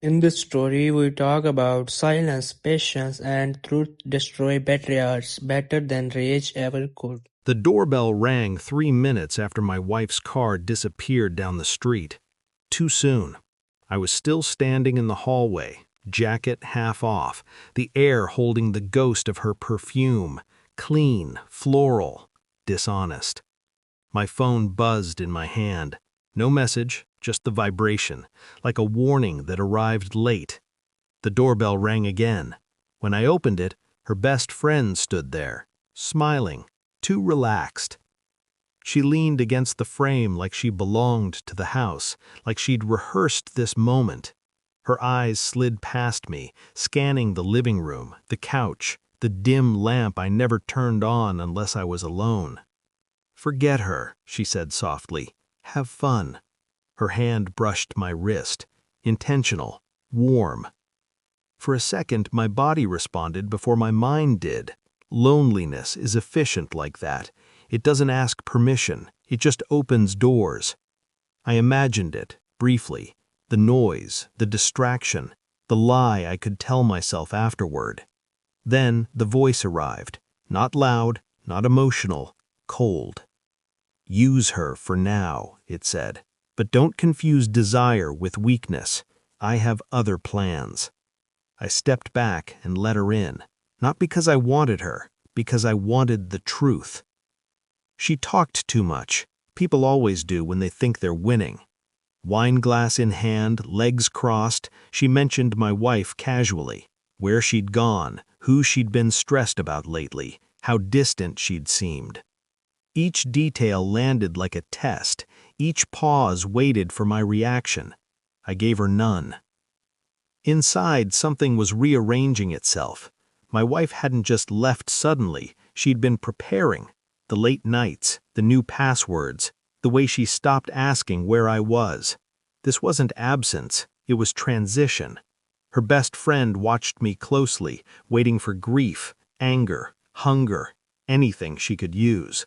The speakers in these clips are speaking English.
In this story, we talk about silence, patience, and truth destroy patriarchs better than rage ever could. The doorbell rang 3 minutes after my wife's car disappeared down the street. Too soon. I was still standing in the hallway, jacket half off, the air holding the ghost of her perfume, clean, floral, dishonest. My phone buzzed in my hand. No message, just the vibration, like a warning that arrived late. The doorbell rang again. When I opened it, her best friend stood there, smiling, too relaxed. She leaned against the frame like she belonged to the house, like she'd rehearsed this moment. Her eyes slid past me, scanning the living room, the couch, the dim lamp I never turned on unless I was alone. "Forget her," she said softly. "Have fun." Her hand brushed my wrist. Intentional, warm. For a second, my body responded before my mind did. Loneliness is efficient like that. It doesn't ask permission. It just opens doors. I imagined it, briefly. The noise, the distraction, the lie I could tell myself afterward. Then the voice arrived. Not loud, not emotional, cold. "Use her for now," it said. "But don't confuse desire with weakness. I have other plans." I stepped back and let her in, not because I wanted her, because I wanted the truth. She talked too much. People always do when they think they're winning. Wine glass in hand, legs crossed, she mentioned my wife casually, where she'd gone, who she'd been stressed about lately, how distant she'd seemed. Each detail landed like a test. Each pause waited for my reaction. I gave her none. Inside, something was rearranging itself. My wife hadn't just left suddenly, she'd been preparing. The late nights, the new passwords, the way she stopped asking where I was. This wasn't absence, it was transition. Her best friend watched me closely, waiting for grief, anger, hunger, anything she could use.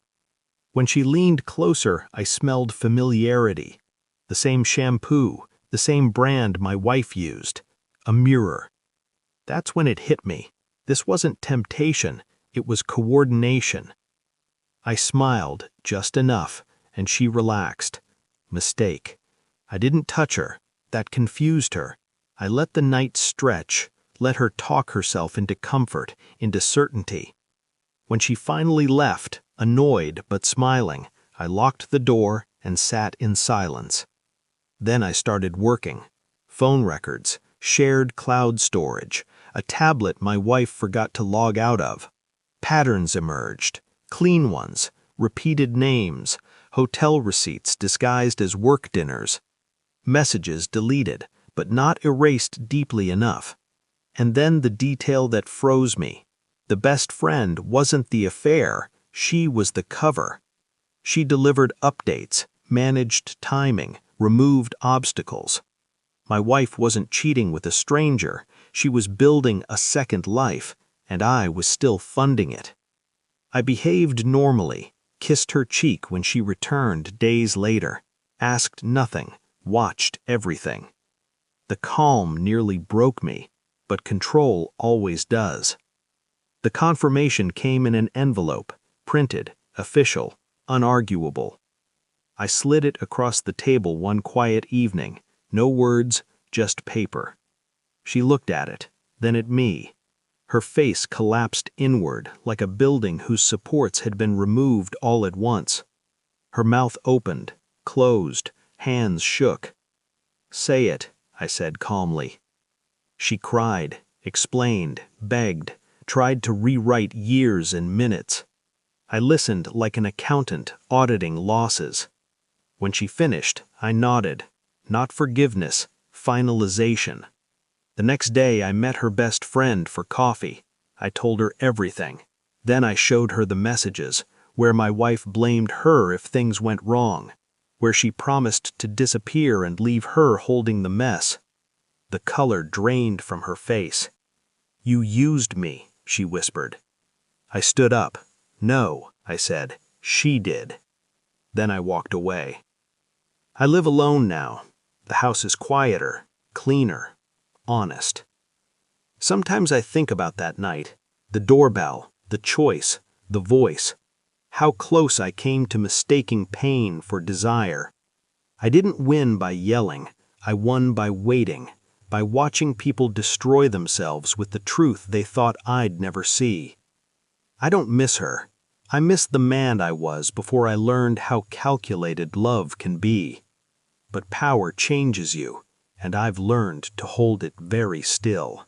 When she leaned closer, I smelled familiarity. The same shampoo, the same brand my wife used. A mirror. That's when it hit me. This wasn't temptation, it was coordination. I smiled, just enough, and she relaxed. Mistake. I didn't touch her. That confused her. I let the night stretch, let her talk herself into comfort, into certainty. When she finally left, annoyed but smiling, I locked the door and sat in silence. Then I started working. Phone records, shared cloud storage, a tablet my wife forgot to log out of. Patterns emerged, clean ones, repeated names, hotel receipts disguised as work dinners. Messages deleted, but not erased deeply enough. And then the detail that froze me. The best friend wasn't the affair, she was the cover. She delivered updates, managed timing, removed obstacles. My wife wasn't cheating with a stranger, she was building a second life, and I was still funding it. I behaved normally, kissed her cheek when she returned days later, asked nothing, watched everything. The calm nearly broke me, but control always does. The confirmation came in an envelope, printed, official, unarguable. I slid it across the table one quiet evening, no words, just paper. She looked at it, then at me. Her face collapsed inward like a building whose supports had been removed all at once. Her mouth opened, closed, hands shook. "Say it," I said calmly. She cried, explained, begged, tried to rewrite years in minutes. I listened like an accountant auditing losses. When she finished, I nodded. Not forgiveness, finalization. The next day I met her best friend for coffee. I told her everything. Then I showed her the messages, where my wife blamed her if things went wrong, where she promised to disappear and leave her holding the mess. The color drained from her face. "You used me," she whispered. I stood up. "No," I said. "She did." Then I walked away. I live alone now. The house is quieter, cleaner. honest. Sometimes I think about that night, the doorbell, the choice, the voice, how close I came to mistaking pain for desire. I didn't win by yelling, I won by waiting, by watching people destroy themselves with the truth they thought I'd never see. I don't miss her. I miss the man I was before I learned how calculated love can be. But power changes you, and I've learned to hold it very still.